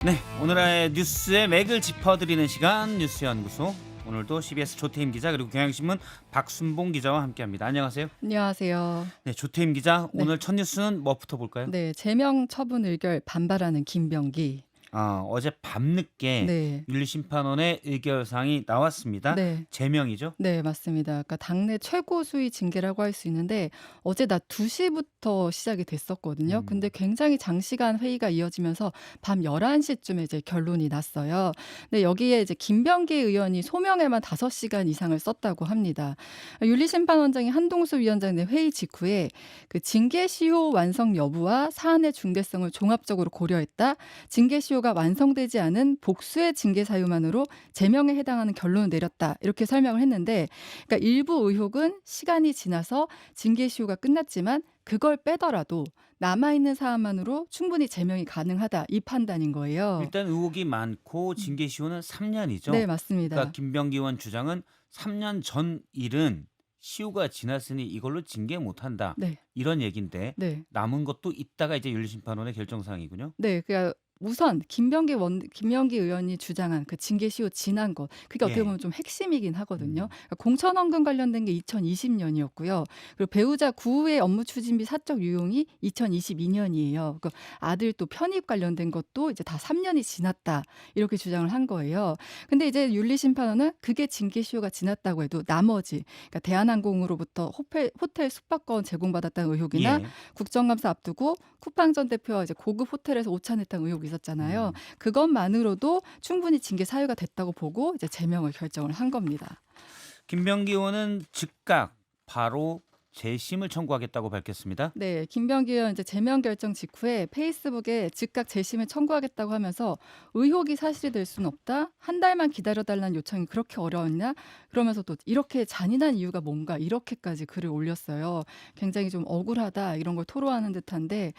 네, 오늘의 뉴스의 맥을 짚어드리는 시간 뉴스연구소. 오늘도 CBS 조태임 기자 그리고 경향신문 박순봉 기자와 함께합니다. 안녕하세요. 안녕하세요. 네, 조태임 기자 네. 오늘 첫 뉴스는 뭐부터 볼까요? 네. 제명 처분 의결 반발하는 김병기. 어제 밤늦게 네. 윤리심판원의 의결사항이 나왔습니다. 네. 제명이죠? 네, 맞습니다. 그러니까 당내 최고 수위 징계라고 할 수 있는데 어제 낮 2시부터 시작이 됐었거든요. 근데 음, 굉장히 장시간 회의가 이어지면서 밤 11시쯤에 이제 결론이 났어요. 근데 여기에 이제 김병기 의원이 소명에만 5시간 이상을 썼다고 합니다. 윤리심판원장이 한동수 위원장 내 회의 직후에 그 징계 시효 완성 여부와 사안의 중대성을 종합적으로 고려했다. 징계 시효가 완성되지 않은 복수의 징계 사유만으로 제명에 해당하는 결론을 내렸다. 이렇게 설명을 했는데 그러니까 일부 의혹은 시간이 지나서 징계 시효가 끝났지만 그걸 빼더라도 남아있는 사안만으로 충분히 제명이 가능하다. 이 판단인 거예요. 일단 의혹이 많고 음. 징계시효는 3년이죠. 네, 그러니까 맞습니다. 김병기 의원 주장은 3년 전 일은 시효가 지났으니 이걸로 징계 못한다. 네. 이런 얘기인데 네. 남은 것도 있다가 이제 윤리심판원의 결정사항이군요. 네. 그러니까 우선 김명기 의원이 주장한 그 징계시효 지난 것 그게 어떻게 예. 보면 좀 핵심이긴 하거든요. 음. 그러니까 공천원금 관련된 게 2020년이었고요. 그리고 배우자 구의 업무 추진비 사적 유용이 2022년이에요. 그 아들 또 편입 관련된 것도 이제 다 3년이 지났다 이렇게 주장을 한 거예요. 근데 이제 윤리심판원은 그게 징계시효가 지났다고 해도 나머지 그러니까 대한항공으로부터 호텔 숙박권 제공받았다는 의혹이나 예. 국정감사 앞두고 쿠팡 전 대표와 이제 고급 호텔에서 오찬했다는 의혹이 있었잖아요. 음. 그것만으로도 충분히 징계 사유가 됐다고 보고 이제 제명을 결정을 한 겁니다. 김병기 의원은 즉각 바로 재심을 청구하겠다고 밝혔습니다. 네, 김병기 의원 이제 제명 결정 직후에 페이스북에 즉각 재심을 청구하겠다고 하면서 의혹이 사실이 될 수는 없다. 한 달만 기다려달라는 요청이 그렇게 어려웠냐? 그러면서 또 이렇게 잔인한 이유가 뭔가 이렇게까지 글을 올렸어요. 굉장히 좀 억울하다 이런 걸 토로하는 듯한데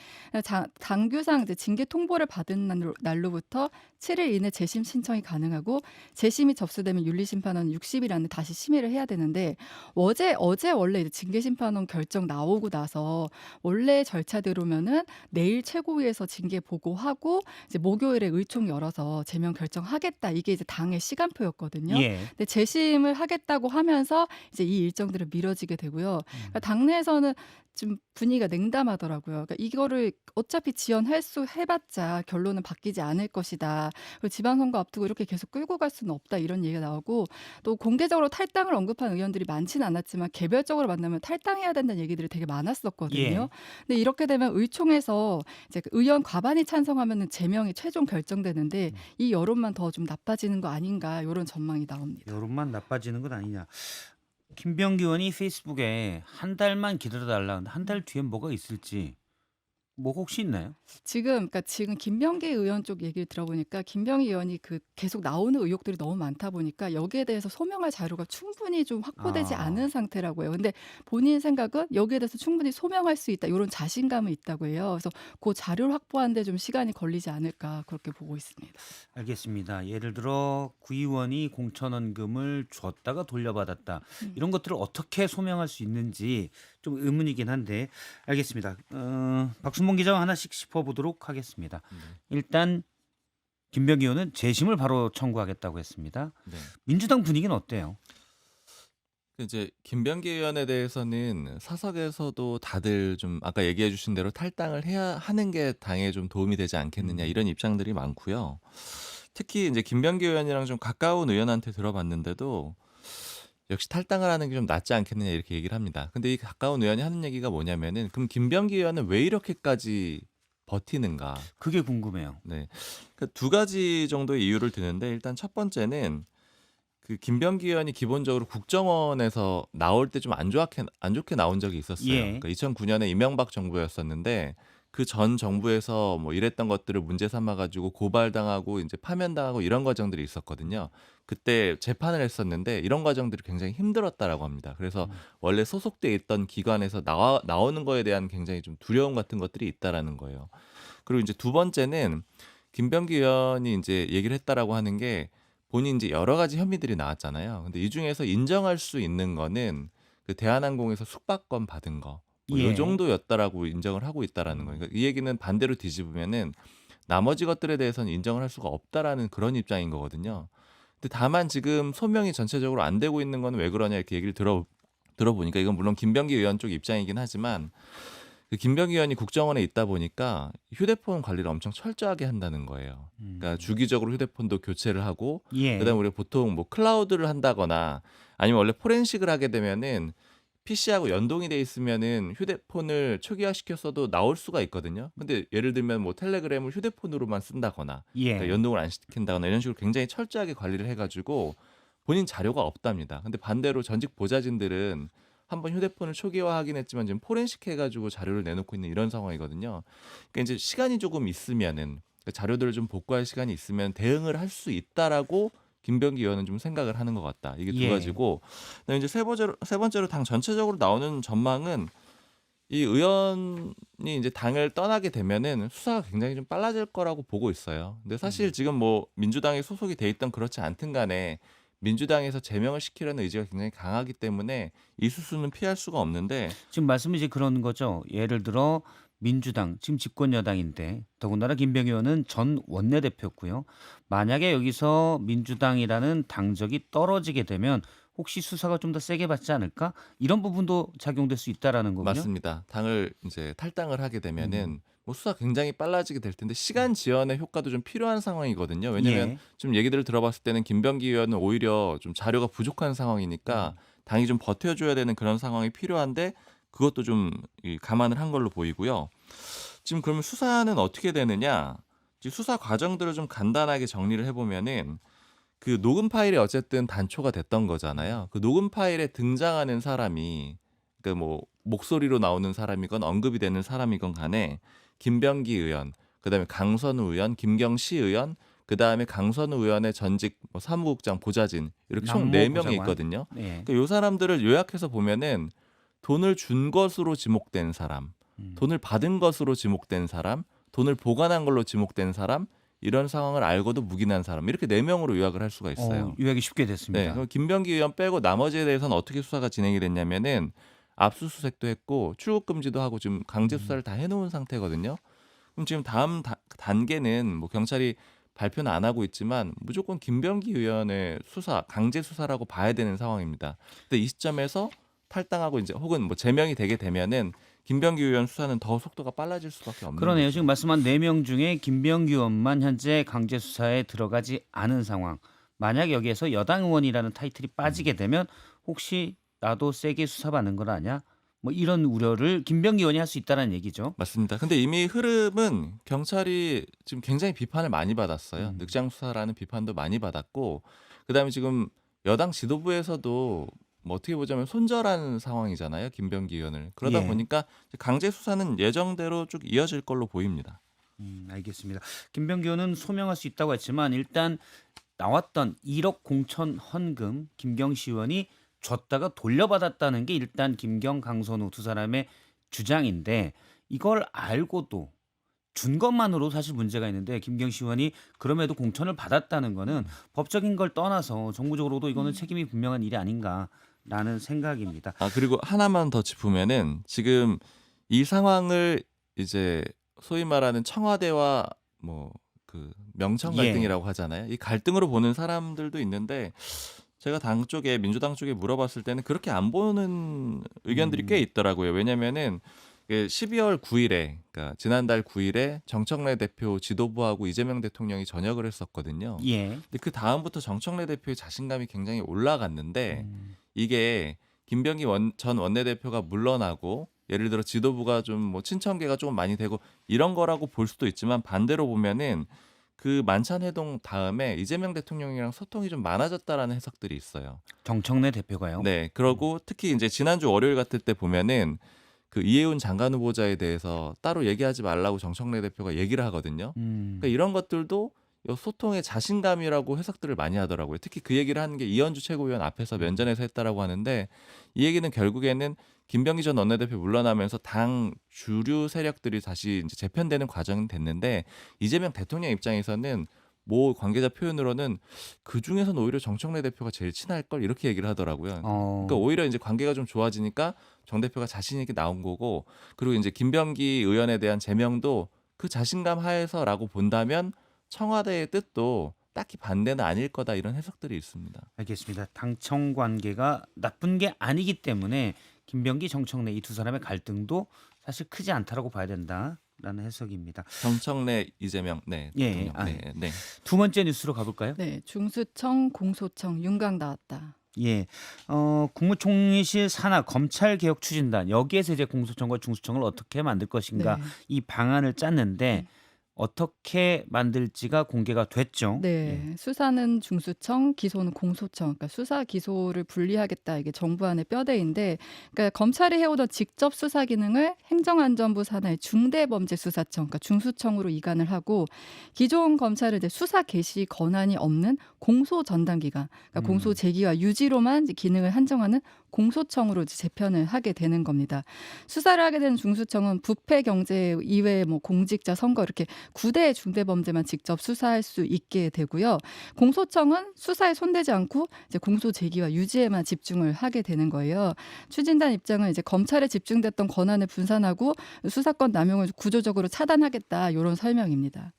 당규상 이제 징계 통보를 받은 날로부터 7일 이내 재심 신청이 가능하고 재심이 접수되면 윤리심판원 60일 안에 다시 심의를 해야 되는데 어제 원래 이제 징계심판원 결정 나오고 나서 원래 절차대로면은 내일 최고위에서 징계 보고하고 이제 목요일에 의총 열어서 제명 결정하겠다. 이게 이제 당의 시간표였거든요. 예. 근데 재심을 하겠다고 하면서 이제 이 일정들은 미뤄지게 되고요. 그러니까 음. 당내에서는 좀 분위기가 냉담하더라고요. 그러니까 이거를 어차피 해봤자 결론은 바뀌지 않을 것이다. 그리고 지방선거 앞두고 이렇게 계속 끌고 갈 수는 없다. 이런 얘기가 나오고 또 공개적으로 탈당을 언급한 의원들이 많지는 않았지만 개별적으로 만나면 탈당해야 된다는 얘기들이 되게 많았었거든요. 예. 근데 이렇게 되면 의총에서 이제 그 의원 과반이 찬성하면은 제명이 최종 결정되는데 음. 이 여론만 더 좀 나빠지는 거 아닌가 이런 전망이 나옵니다. 여론만 나빠지는 건 아니냐. 김병기 의원이 페이스북에 한 달만 기다려달라. 근데 한 달 뒤엔 뭐가 있을지 뭐 혹시 있나요? 지금 김병기 의원 쪽 얘기를 들어보니까 김병기 의원이 그 계속 나오는 의혹들이 너무 많다 보니까 여기에 대해서 소명할 자료가 충분히 좀 확보되지 아. 않은 상태라고 해요. 근데 본인 생각은 여기에 대해서 충분히 소명할 수 있다. 이런 자신감은 있다고 해요. 그래서 그 자료를 확보하는 데 좀 시간이 걸리지 않을까 그렇게 보고 있습니다. 알겠습니다. 예를 들어 구의원이 공천원금을 줬다가 돌려받았다. 음. 이런 것들을 어떻게 소명할 수 있는지 좀 의문이긴 한데 알겠습니다. 박순봉 기자와 하나씩 짚어보도록 하겠습니다. 네. 일단 김병기 의원은 재심을 바로 청구하겠다고 했습니다. 네. 민주당 분위기는 어때요? 이제 김병기 의원에 대해서는 사석에서도 다들 좀 아까 얘기해 주신 대로 탈당을 해야 하는 게 당에 좀 도움이 되지 않겠느냐 음. 이런 입장들이 많고요. 특히 이제 김병기 의원이랑 좀 가까운 의원한테 들어봤는데도 역시 탈당을 하는 게 좀 낫지 않겠느냐 이렇게 얘기를 합니다. 근데 이 가까운 의원이 하는 얘기가 뭐냐면은 그럼 김병기 의원은 왜 이렇게까지 버티는가? 그게 궁금해요. 네. 두 가지 정도의 이유를 드는데 일단 첫 번째는 그 김병기 의원이 기본적으로 국정원에서 나올 때 좀 안 좋게 나온 적이 있었어요. 예. 그러니까 2009년에 이명박 정부였었는데 그 전 정부에서 뭐 이랬던 것들을 문제 삼아 가지고 고발당하고 이제 파면당하고 이런 과정들이 있었거든요. 그때 재판을 했었는데 이런 과정들이 굉장히 힘들었다라고 합니다. 그래서 음. 원래 소속돼 있던 기관에서 나오는 거에 대한 굉장히 좀 두려움 같은 것들이 있다라는 거예요. 그리고 이제 두 번째는 김병기 의원이 이제 얘기를 했다라고 하는 게 본인 이제 여러 가지 혐의들이 나왔잖아요. 근데 이 중에서 인정할 수 있는 거는 그 대한항공에서 숙박권 받은 거. 뭐 요 예. 정도였다라고 인정을 하고 있다라는 거예요. 음. 그러니까 이 얘기는 반대로 뒤집으면은 나머지 것들에 대해서는 인정을 할 수가 없다라는 그런 입장인 거거든요. 근데 다만 지금 소명이 전체적으로 안 되고 있는 건 왜 그러냐 이렇게 얘기를 들어보니까 이건 물론 김병기 의원 쪽 입장이긴 하지만 그 김병기 의원이 국정원에 있다 보니까 휴대폰 관리를 엄청 철저하게 한다는 거예요. 그러니까 주기적으로 휴대폰도 교체를 하고 그다음에 예. 우리가 보통 뭐 클라우드를 한다거나 아니면 원래 포렌식을 하게 되면은 PC하고 연동이 돼 있으면은 휴대폰을 초기화시켰어도 나올 수가 있거든요. 근데 예를 들면 뭐 텔레그램을 휴대폰으로만 쓴다거나 그러니까 예. 연동을 안 시킨다거나 이런 식으로 굉장히 철저하게 관리를 해가지고 본인 자료가 없답니다. 근데 반대로 전직 보좌진들은 한번 휴대폰을 초기화하긴 했지만 지금 포렌식 해가지고 자료를 내놓고 있는 이런 상황이거든요. 그러니까 이제 시간이 조금 있으면은 그러니까 자료들을 좀 복구할 시간이 있으면 대응을 할 수 있다라고 김병기 의원은 좀 생각을 하는 것 같다. 이게 두 예. 가지고 그다음에 이제 세 번째로 당 전체적으로 나오는 전망은 이 의원이 이제 당을 떠나게 되면은 수사가 굉장히 좀 빨라질 거라고 보고 있어요. 근데 사실 지금 뭐 민주당에 소속이 돼 있던 그렇지 않든 간에 민주당에서 제명을 시키려는 의지가 굉장히 강하기 때문에 이 수순은 피할 수가 없는데 지금 말씀이 이제 그런 거죠. 예를 들어 민주당 지금 집권 여당인데 더군다나 김병기 의원은 전 원내대표였고요. 만약에 여기서 민주당이라는 당적이 떨어지게 되면 혹시 수사가 좀 더 세게 받지 않을까? 이런 부분도 작용될 수 있다라는 거군요. 맞습니다. 당을 이제 탈당을 하게 음. 되면은 뭐 수사 굉장히 빨라지게 될 텐데 시간 지연의 효과도 좀 필요한 상황이거든요. 왜냐면 예. 좀 얘기들을 들어봤을 때는 김병기 의원은 오히려 좀 자료가 부족한 상황이니까 당이 좀 버텨줘야 되는 그런 상황이 필요한데 그것도 좀 감안을 한 걸로 보이고요. 지금 그러면 수사는 어떻게 되느냐? 지금 수사 과정들을 좀 간단하게 정리를 해보면은 그 녹음 파일이 어쨌든 단초가 됐던 거잖아요. 그 녹음 파일에 등장하는 사람이 그러니까 뭐 목소리로 나오는 사람이건 언급이 되는 사람이건 간에 김병기 의원, 그다음에 강선우 의원, 김경시 의원, 그다음에 강선우 의원의 전직 뭐 사무국장 보좌진 이렇게 총 남모 4명이 보좌관. 있거든요. 예. 그러니까 요 사람들을 요약해서 보면은 돈을 준 것으로 지목된 사람, 음. 돈을 받은 것으로 지목된 사람, 돈을 보관한 걸로 지목된 사람, 이런 상황을 알고도 묵인한 사람 이렇게 4명으로 요약을 할 수가 있어요. 요약이 쉽게 네, 됐습니다. 그럼 김병기 의원 빼고 나머지에 대해서는 어떻게 수사가 진행이 됐냐면은 압수수색도 했고 출국 금지도 하고 지금 강제 수사를 다 해놓은 상태거든요. 그럼 지금 다음 단계는 뭐 경찰이 발표는 안 하고 있지만 무조건 김병기 의원의 수사, 강제 수사라고 봐야 되는 상황입니다. 근데 이 시점에서 탈당하고 이제 혹은 뭐 제명이 되게 되면은 김병기 의원 수사는 더 속도가 빨라질 수밖에 없는 그러네요. 거죠. 지금 말씀한 4명 중에 김병기 의원만 현재 강제 수사에 들어가지 않은 상황. 만약 여기에서 여당 의원이라는 타이틀이 빠지게 되면 혹시 나도 세게 수사받는 건 아니야? 뭐 이런 우려를 김병기 의원이 할 수 있다는 얘기죠. 맞습니다. 근데 이미 흐름은 경찰이 지금 굉장히 비판을 많이 받았어요. 늑장 수사라는 비판도 많이 받았고, 그다음에 지금 여당 지도부에서도 뭐 어떻게 보자면 손절한 상황이잖아요, 김병기 의원을. 그러다 예. 보니까 강제 수사는 예정대로 쭉 이어질 걸로 보입니다. 알겠습니다. 김병기 의원은 소명할 수 있다고 했지만 일단 나왔던 1억 공천 헌금 김경시 의원이 줬다가 돌려받았다는 게 일단 김경, 강선우 두 사람의 주장인데 이걸 알고도 준 것만으로 사실 문제가 있는데 김경시 의원이 그럼에도 공천을 받았다는 거는 법적인 걸 떠나서 정부적으로도 이거는 책임이 분명한 일이 아닌가라는 생각입니다. 아, 그리고 하나만 더 짚으면은 지금 이 상황을 이제 소위 말하는 청와대와 뭐 그 명청 예. 갈등이라고 하잖아요. 이 갈등으로 보는 사람들도 있는데 제가 당 쪽에 민주당 쪽에 물어봤을 때는 그렇게 안 보는 의견들이 꽤 있더라고요. 왜냐면은 12월 9일에 그러니까 지난달 9일에 정청래 대표 지도부하고 이재명 대통령이 전역을 했었거든요. 예. 근데 그 다음부터 정청래 대표의 자신감이 굉장히 올라갔는데 이게 김병기 전 원내대표가 물러나고 예를 들어 지도부가 좀 뭐 친천계가 조금 많이 되고 이런 거라고 볼 수도 있지만 반대로 보면은 그 만찬 회동 다음에 이재명 대통령이랑 소통이 좀 많아졌다라는 해석들이 있어요. 정청래 대표가요. 네, 그러고 특히 이제 지난주 월요일 같을 때 보면은 그 이해운 장관 후보자에 대해서 따로 얘기하지 말라고 정청래 대표가 얘기를 하거든요. 그러니까 이런 것들도 요 소통의 자신감이라고 해석들을 많이 하더라고요. 특히 그 얘기를 하는 게 이현주 최고위원 앞에서 면전에서 했다라고 하는데 이 얘기는 결국에는 김병기 전 원내대표 물러나면서 당 주류 세력들이 다시 이제 재편되는 과정이 됐는데 이재명 대통령 입장에서는 모 관계자 표현으로는 그 중에서는 오히려 정청래 대표가 제일 친할 걸 이렇게 얘기를 하더라고요. 그러니까 오히려 이제 관계가 좀 좋아지니까 정 대표가 자신 있게 나온 거고 그리고 이제 김병기 의원에 대한 제명도 그 자신감 하에서라고 본다면 청와대의 뜻도 딱히 반대는 아닐 거다 이런 해석들이 있습니다. 알겠습니다. 당청 관계가 나쁜 게 아니기 때문에 김병기, 정청래 이 두 사람의 갈등도 사실 크지 않다라고 봐야 된다라는 해석입니다. 정청래, 이재명, 네, 예, 대통령, 네, 네. 두 번째 뉴스로 가볼까요? 네, 중수청, 공소청 윤곽 나왔다. 예, 국무총리실 산하 검찰개혁 추진단 여기에서 이제 공소청과 중수청을 어떻게 만들 것인가 네. 이 방안을 짰는데 어떻게 만들지가 공개가 됐죠. 네, 수사는 중수청, 기소는 공소청. 그러니까 수사 기소를 분리하겠다 이게 정부 안의 뼈대인데, 그러니까 검찰이 해오던 직접 수사 기능을 행정안전부 산하의 중대범죄수사청, 그러니까 중수청으로 이관을 하고, 기존 검찰은 이제 수사 개시 권한이 없는 공소 전담 기관, 그러니까 공소 제기와 유지로만 이제 기능을 한정하는 공소청으로 이제 재편을 하게 되는 겁니다. 수사를 하게 되는 중수청은 부패 경제 이외에 뭐 공직자 선거 이렇게 9대 중대범죄만 직접 수사할 수 있게 되고요. 공소청은 수사에 손대지 않고 이제 공소 제기와 유지에만 집중을 하게 되는 거예요. 추진단 입장은 이제 검찰에 집중됐던 권한을 분산하고 수사권 남용을 구조적으로 차단하겠다 이런 설명입니다.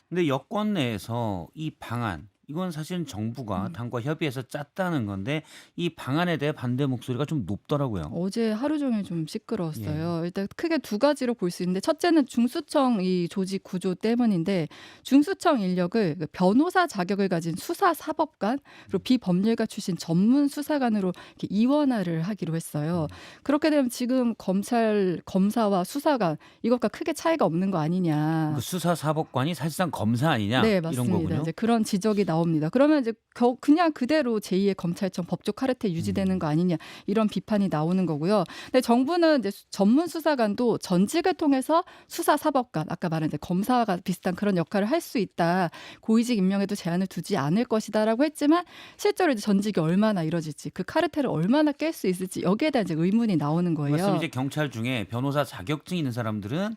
근데 여권 내에서 이 방안 이건 사실은 정부가 당과 협의해서 짰다는 건데 이 방안에 대해 반대 목소리가 좀 높더라고요. 어제 하루 종일 좀 시끄러웠어요. 일단 크게 두 가지로 볼 수 있는데 첫째는 중수청 이 조직 구조 때문인데 중수청 인력을 그 변호사 자격을 가진 수사 사법관 그리고 비법률가 출신 전문 수사관으로 이렇게 이원화를 하기로 했어요. 그렇게 되면 지금 검찰 검사와 수사관 이것과 크게 차이가 없는 거 아니냐. 그 수사사법관이 사실상 검사 아니냐 네, 이런 맞습니다. 거군요. 이제 그런 지적이 나옵니다. 그러면 이제 그냥 그대로 제2의 검찰청 법조 카르텔 유지되는 거 아니냐 이런 비판이 나오는 거고요. 근데 정부는 이제 전문 수사관도 전직을 통해서 수사 사법관 아까 말한 이제 검사가 비슷한 그런 역할을 할 수 있다. 고위직 임명에도 제한을 두지 않을 것이다라고 했지만 실제로 이제 전직이 얼마나 이뤄질지 그 카르텔을 얼마나 깰 수 있을지 여기에 대한 이제 의문이 나오는 거예요. 말씀 이제 경찰 중에 변호사 자격증 있는 사람들은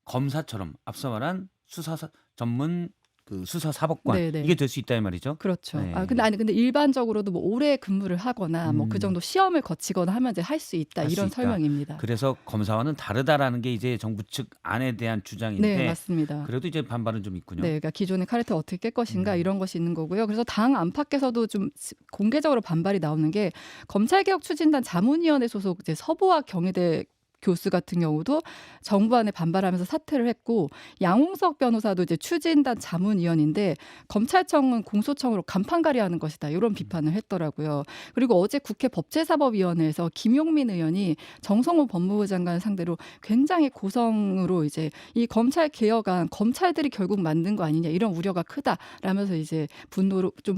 검사처럼 앞서 말한 전문 그 수사 사법관 네네. 이게 될 수 있다 이 말이죠. 그렇죠. 네. 근데 일반적으로도 뭐 오래 근무를 하거나 뭐 그 음. 정도 시험을 거치거나 하면 이제 할 수 있다 할수 이런 있다. 설명입니다. 그래서 검사와는 다르다라는 게 이제 정부 측 안에 대한 주장인데 네, 맞습니다. 그래도 이제 반발은 좀 있군요. 네, 그러니까 기존의 카르텔 어떻게 깰 것인가 이런 것이 있는 거고요. 그래서 당 안팎에서도 좀 공개적으로 반발이 나오는 게 검찰개혁 추진단 자문위원회 소속 이제 서보학 경희대 교수 같은 경우도 정부 안에 반발하면서 사퇴를 했고 양홍석 변호사도 이제 추진단 자문위원인데 검찰청은 공소청으로 간판가리하는 것이다 이런 비판을 했더라고요. 그리고 어제 국회 법제사법위원회에서 김용민 의원이 정성호 법무부 장관 상대로 굉장히 고성으로 이제 이 검찰 개혁안 검찰들이 결국 만든 거 아니냐 이런 우려가 크다라면서 이제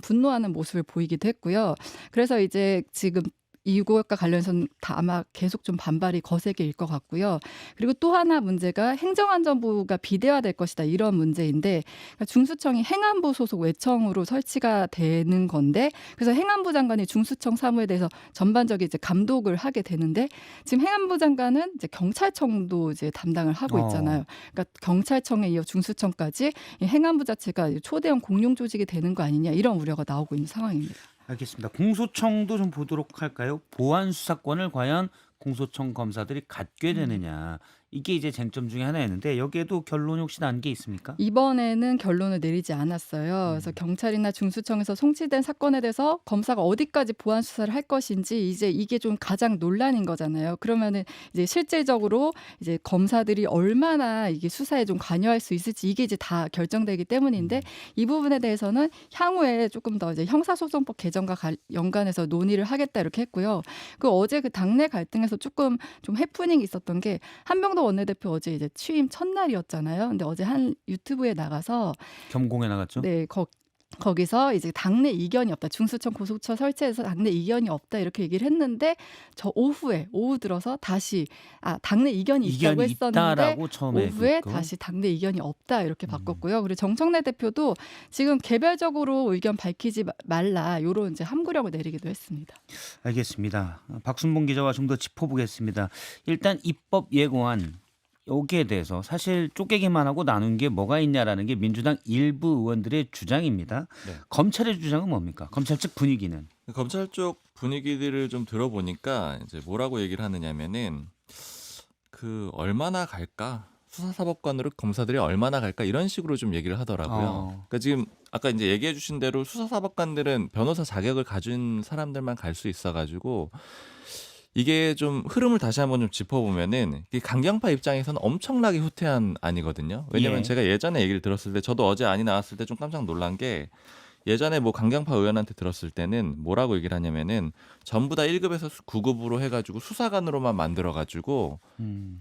분노하는 모습을 보이기도 했고요. 그래서 이제 지금 이것과 관련해서는 다 아마 계속 좀 반발이 거세게 일 것 같고요. 그리고 또 하나 문제가 행정안전부가 비대화될 것이다 이런 문제인데 그러니까 중수청이 행안부 소속 외청으로 설치가 되는 건데 그래서 행안부 장관이 중수청 사무에 대해서 전반적인 이제 감독을 하게 되는데 지금 행안부 장관은 이제 경찰청도 이제 담당을 하고 있잖아요. 그러니까 경찰청에 이어 중수청까지 이 행안부 자체가 초대형 공룡 조직이 되는 거 아니냐 이런 우려가 나오고 있는 상황입니다. 알겠습니다. 공소청도 좀 보도록 할까요? 보안 수사권을 과연 공소청 검사들이 갖게 되느냐 이게 이제 쟁점 중에 하나였는데 여기에도 결론이 혹시 난 게 있습니까? 이번에는 결론을 내리지 않았어요. 그래서 경찰이나 중수청에서 송치된 사건에 대해서 검사가 어디까지 보안 수사를 할 것인지 이제 이게 좀 가장 논란인 거잖아요. 그러면은 이제 실질적으로 이제 검사들이 얼마나 이게 수사에 좀 관여할 수 있을지 이게 이제 다 결정되기 때문인데 이 부분에 대해서는 향후에 조금 더 이제 형사소송법 개정과 연관해서 논의를 하겠다 이렇게 했고요. 그 어제 그 당내 갈등에서 조금 좀 해프닝이 있었던 게 한병도 원내대표 어제 이제 취임 첫날이었잖아요. 근데 어제 한 유튜브에 나가서 겸공에 나갔죠. 네, 거기서 이제 당내 이견이 없다. 중수청 고소처 설치해서 당내 이견이 없다 이렇게 얘기를 했는데 저 오후 들어서 다시 당내 이견이 있다고 이견이 했었는데 있다라고 처음에 오후에 그랬고. 다시 당내 이견이 없다 이렇게 바꿨고요. 그리고 정청래 대표도 지금 개별적으로 의견 밝히지 말라 이런 이제 함구령을 내리기도 했습니다. 알겠습니다. 박순봉 기자와 좀 더 짚어보겠습니다. 일단 입법 예고안 여기에 대해서 사실 쪼개기만 하고 나눈 게 뭐가 있냐라는 게 민주당 일부 의원들의 주장입니다. 네. 검찰의 주장은 뭡니까? 검찰 측 분위기는? 검찰 쪽 분위기들을 좀 들어보니까 이제 뭐라고 얘기를 하느냐면은 그 얼마나 갈까? 수사사법관으로 검사들이 얼마나 갈까 이런 식으로 좀 얘기를 하더라고요. 어. 그러니까 지금 아까 이제 얘기해 주신 대로 수사사법관들은 변호사 자격을 가진 사람들만 갈 수 있어가지고 이게 좀 흐름을 다시 한번 좀 짚어보면은 이게 강경파 입장에서는 엄청나게 후퇴한 안이거든요. 왜냐면 예. 제가 예전에 얘기를 들었을 때 저도 어제 안이 나왔을 때 좀 깜짝 놀란 게 예전에 뭐 강경파 의원한테 들었을 때는 뭐라고 얘기를 하냐면은 전부 다 1급에서 9급으로 해가지고 수사관으로만 만들어가지고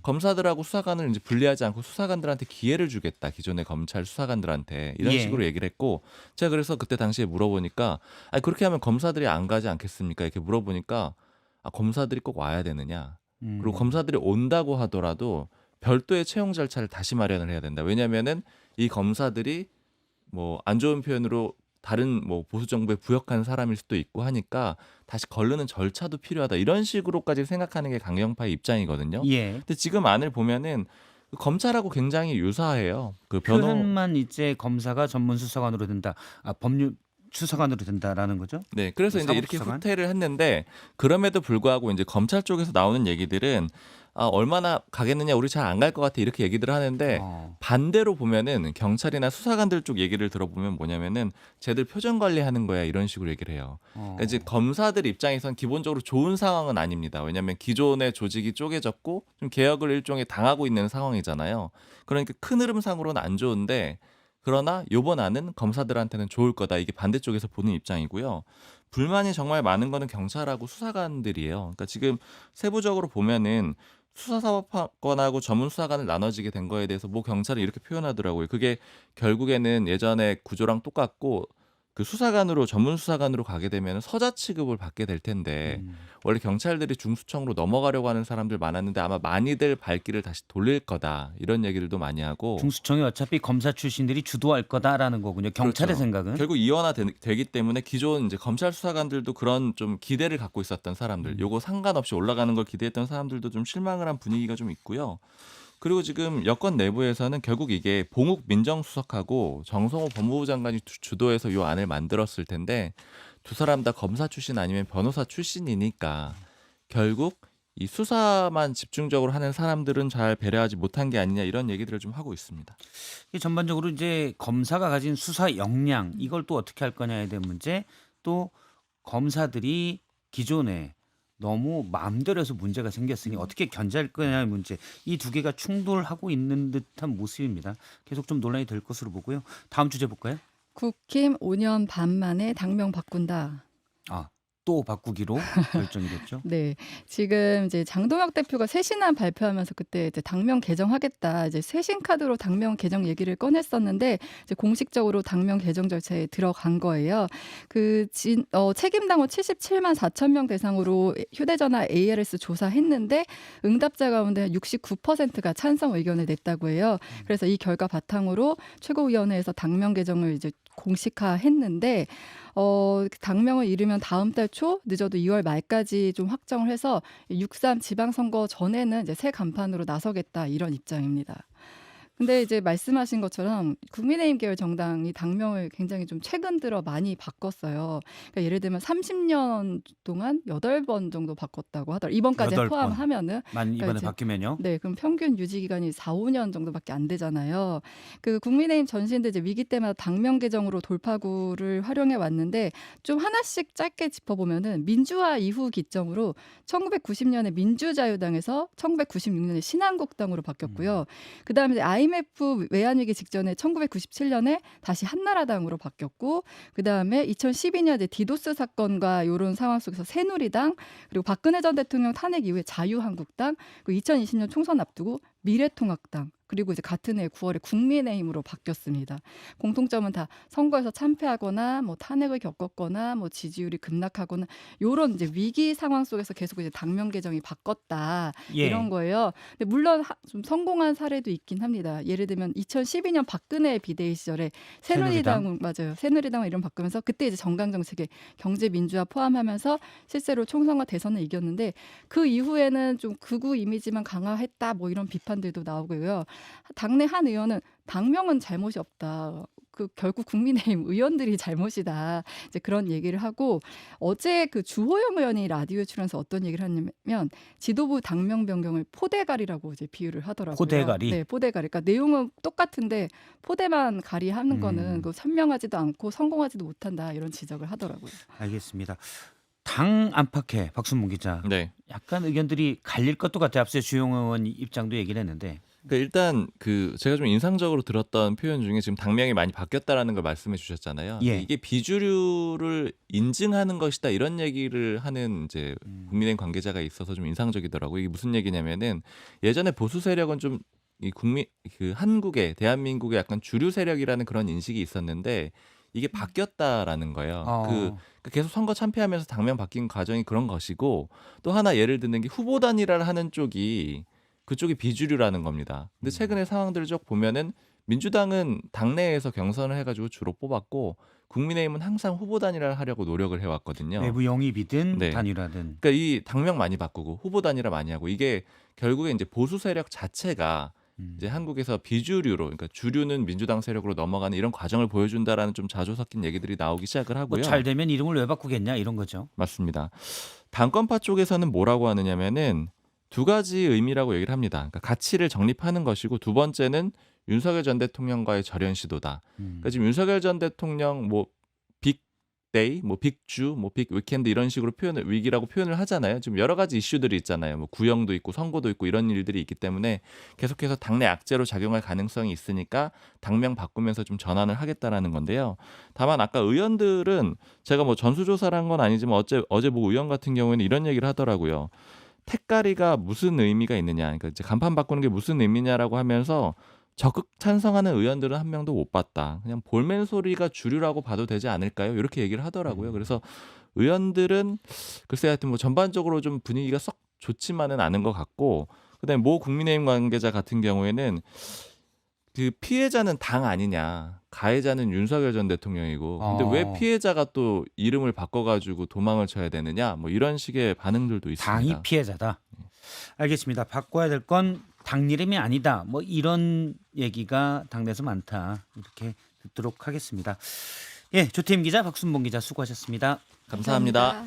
검사들하고 수사관을 이제 분리하지 않고 수사관들한테 기회를 주겠다. 기존의 검찰 수사관들한테 이런 예. 식으로 얘기를 했고 제가 그래서 그때 당시에 물어보니까 아니 그렇게 하면 검사들이 안 가지 않겠습니까? 이렇게 물어보니까 아, 검사들이 꼭 와야 되느냐? 그리고 검사들이 온다고 하더라도 별도의 채용 절차를 다시 마련을 해야 된다. 왜냐면은 이 검사들이 뭐 안 좋은 표현으로 다른 뭐 보수 정부에 부역한 사람일 수도 있고 하니까 다시 거르는 절차도 필요하다. 이런 식으로까지 생각하는 게 강경파의 입장이거든요. 예. 근데 지금 안을 보면은 그 검찰하고 굉장히 유사해요. 그 변호 표현만 이제 검사가 전문 수사관으로 된다. 아, 법률 수사관으로 된다라는 거죠? 네, 그래서 이제 이렇게 사법수사관? 후퇴를 했는데 그럼에도 불구하고 이제 검찰 쪽에서 나오는 얘기들은 아, 얼마나 가겠느냐, 우리 잘 안 갈 것 같아 이렇게 얘기들을 하는데 반대로 보면은 경찰이나 수사관들 쪽 얘기를 들어보면 뭐냐면은 쟤들 표정 관리하는 거야 이런 식으로 얘기를 해요. 그러니까 이제 검사들 입장에선 기본적으로 좋은 상황은 아닙니다. 왜냐하면 기존의 조직이 쪼개졌고 좀 개혁을 일종의 당하고 있는 상황이잖아요. 그러니까 큰 흐름상으로는 안 좋은데 그러나 요번 안은 검사들한테는 좋을 거다. 이게 반대쪽에서 보는 입장이고요. 불만이 정말 많은 거는 경찰하고 수사관들이에요. 그러니까 지금 세부적으로 보면은 수사사법관하고 전문 수사관을 나눠지게 된 거에 대해서 뭐 경찰은 이렇게 표현하더라고요. 그게 결국에는 예전에 구조랑 똑같고 그 수사관으로 전문 수사관으로 가게 되면 서자 취급을 받게 될 텐데 원래 경찰들이 중수청으로 넘어가려고 하는 사람들 많았는데 아마 많이들 발길을 다시 돌릴 거다 이런 얘기들도 많이 하고 중수청이 어차피 검사 출신들이 주도할 거다라는 거군요. 경찰의 그렇죠. 생각은. 결국 이원화되기 때문에 기존 이제 검찰 수사관들도 그런 좀 기대를 갖고 있었던 사람들, 요거 상관없이 올라가는 걸 기대했던 사람들도 좀 실망을 한 분위기가 좀 있고요. 그리고 지금 여권 내부에서는 결국 이게 봉욱 민정수석하고 정성호 법무부 장관이 주도해서 요 안을 만들었을 텐데 두 사람 다 검사 출신 아니면 변호사 출신이니까 결국 이 수사만 집중적으로 하는 사람들은 잘 배려하지 못한 게 아니냐 이런 얘기들을 좀 하고 있습니다. 이게 전반적으로 이제 검사가 가진 수사 역량 이걸 또 어떻게 할 거냐에 대한 문제, 또 검사들이 기존에 너무 마음대로 해서 문제가 생겼으니 어떻게 견제할 거냐의 문제, 이 두 개가 충돌하고 있는 듯한 모습입니다. 계속 좀 논란이 될 것으로 보고요. 다음 주제 볼까요? 국힘 5년 반 만에 당명 바꾼다. 아, 또 바꾸기로 결정이 됐죠. 네, 지금 이제 장동혁 대표가 쇄신안 발표하면서 그때 이제 당명 개정하겠다, 이제 쇄신 카드로 당명 개정 얘기를 꺼냈었는데 이제 공식적으로 당명 개정 절차에 들어간 거예요. 책임당원 77만 4천 명 대상으로 휴대전화 ARS 조사했는데 응답자 가운데 69%가 찬성 의견을 냈다고 해요. 그래서 이 결과 바탕으로 최고위원회에서 당명 개정을 이제 공식화했는데 당명을 이르면 다음 달 초 늦어도 2월 말까지 좀 확정을 해서 6.3 지방선거 전에는 이제 새 간판으로 나서겠다 이런 입장입니다. 근데 이제 말씀하신 것처럼 국민의힘 계열 정당이 당명을 굉장히 좀 최근 들어 많이 바꿨어요. 그러니까 예를 들면 30년 동안 8번 정도 바꿨다고 하더라고요. 이번까지 8번. 포함하면은. 만 이번에 그러니까 이제 바뀌면요. 네, 그럼 평균 유지 기간이 4, 5년 정도밖에 안 되잖아요. 그 국민의힘 전신들 이제 위기 때마다 당명 개정으로 돌파구를 활용해 왔는데 좀 하나씩 짧게 짚어보면은 민주화 이후 기점으로 1990년에 민주자유당에서 1996년에 신한국당으로 바뀌었고요. 그다음에 이제 IMF 외환위기 직전에 1997년에 다시 한나라당으로 바뀌었고, 그다음에 2012년 이제 디도스 사건과 이런 상황 속에서 새누리당, 그리고 박근혜 전 대통령 탄핵 이후에 자유한국당, 그리고 2020년 총선 앞두고 미래통합당, 그리고 이제 같은 해 9월에 국민의힘으로 바뀌었습니다. 공통점은 다 선거에서 참패하거나 뭐 탄핵을 겪었거나 뭐 지지율이 급락하거나 이런 이제 위기 상황 속에서 계속 이제 당명 개정이 바꿨다 예. 이런 거예요. 근데 물론 좀 성공한 사례도 있긴 합니다. 예를 들면 2012년 박근혜 비대위 시절에 새누리당 맞아요. 새누리당을 이름 바꾸면서 그때 이제 정강 정책에 경제 민주화 포함하면서 실제로 총선과 대선을 이겼는데 그 이후에는 좀 극우 이미지만 강화했다 뭐 이런 비판들도 나오고요. 당내 한 의원은 당명은 잘못이 없다. 그 결국 국민의힘 의원들이 잘못이다. 이제 그런 얘기를 하고 어제 그 주호영 의원이 라디오에 출연해서 어떤 얘기를 하냐면 지도부 당명 변경을 포대갈이라고 이제 비유를 하더라고요. 포대갈이? 네, 포대갈이. 그러니까 내용은 똑같은데 포대만 갈이하는 거는 그 선명하지도 않고 성공하지도 못한다 이런 지적을 하더라고요. 알겠습니다. 당 안팎에 박순봉 기자 네. 약간 의견들이 갈릴 것도 같아요. 앞서 주영 의원 입장도 얘기를 했는데. 그러니까 일단 그 제가 좀 인상적으로 들었던 표현 중에 지금 당명이 많이 바뀌었다라는 걸 말씀해 주셨잖아요. 예. 이게 비주류를 인증하는 것이다 이런 얘기를 하는 이제 국민의힘 관계자가 있어서 좀 인상적이더라고요. 이게 무슨 얘기냐면은 예전에 보수 세력은 좀 이 국민 그 한국의 대한민국의 약간 주류 세력이라는 그런 인식이 있었는데 이게 바뀌었다라는 거예요. 그 계속 선거 참패하면서 당명 바뀐 과정이 그런 것이고 또 하나 예를 드는 게 후보 단일화를 하는 쪽이 그쪽이 비주류라는 겁니다. 근데 최근에 상황들을 쭉 보면은 민주당은 당내에서 경선을 해가지고 주로 뽑았고 국민의힘은 항상 후보 단일화를 하려고 노력을 해왔거든요. 외부 영입이든 네. 단일화든. 그러니까 이 당명 많이 바꾸고 후보 단일화 많이 하고 이게 결국에 이제 보수 세력 자체가 이제 한국에서 비주류로 그러니까 주류는 민주당 세력으로 넘어가는 이런 과정을 보여준다라는 좀 자조 섞인 얘기들이 나오기 시작을 하고요. 뭐 잘 되면 이름을 왜 바꾸겠냐 이런 거죠. 맞습니다. 당권파 쪽에서는 뭐라고 하느냐면은 두 가지 의미라고 얘기를 합니다. 그러니까 가치를 정립하는 것이고 두 번째는 윤석열 전 대통령과의 절연 시도다. 그러니까 지금 윤석열 전 대통령 뭐 빅데이, 뭐 빅주, 뭐 빅 위켄드 이런 식으로 표현을 위기라고 표현을 하잖아요. 지금 여러 가지 이슈들이 있잖아요. 뭐 구형도 있고 선고도 있고 이런 일들이 있기 때문에 계속해서 당내 악재로 작용할 가능성이 있으니까 당명 바꾸면서 좀 전환을 하겠다라는 건데요. 다만 아까 의원들은 제가 뭐 전수조사를 한 건 아니지만 어제 뭐 의원 같은 경우에는 이런 얘기를 하더라고요. 택가리가 무슨 의미가 있느냐, 그러니까 이제 간판 바꾸는 게 무슨 의미냐라고 하면서 적극 찬성하는 의원들은 한 명도 못 봤다. 그냥 볼멘 소리가 주류라고 봐도 되지 않을까요? 이렇게 얘기를 하더라고요. 그래서 의원들은 글쎄 하여튼 뭐 전반적으로 좀 분위기가 썩 좋지만은 않은 것 같고, 그다음에 모 국민의힘 관계자 같은 경우에는 그 피해자는 당 아니냐, 가해자는 윤석열 전 대통령이고, 근데 왜 피해자가 또 이름을 바꿔가지고 도망을 쳐야 되느냐, 뭐 이런 식의 반응들도 있습니다. 당이 피해자다. 알겠습니다. 바꿔야 될 건 당 이름이 아니다. 뭐 이런 얘기가 당내에서 많다. 이렇게 듣도록 하겠습니다. 예, 조태임 기자, 박순봉 기자 수고하셨습니다. 감사합니다.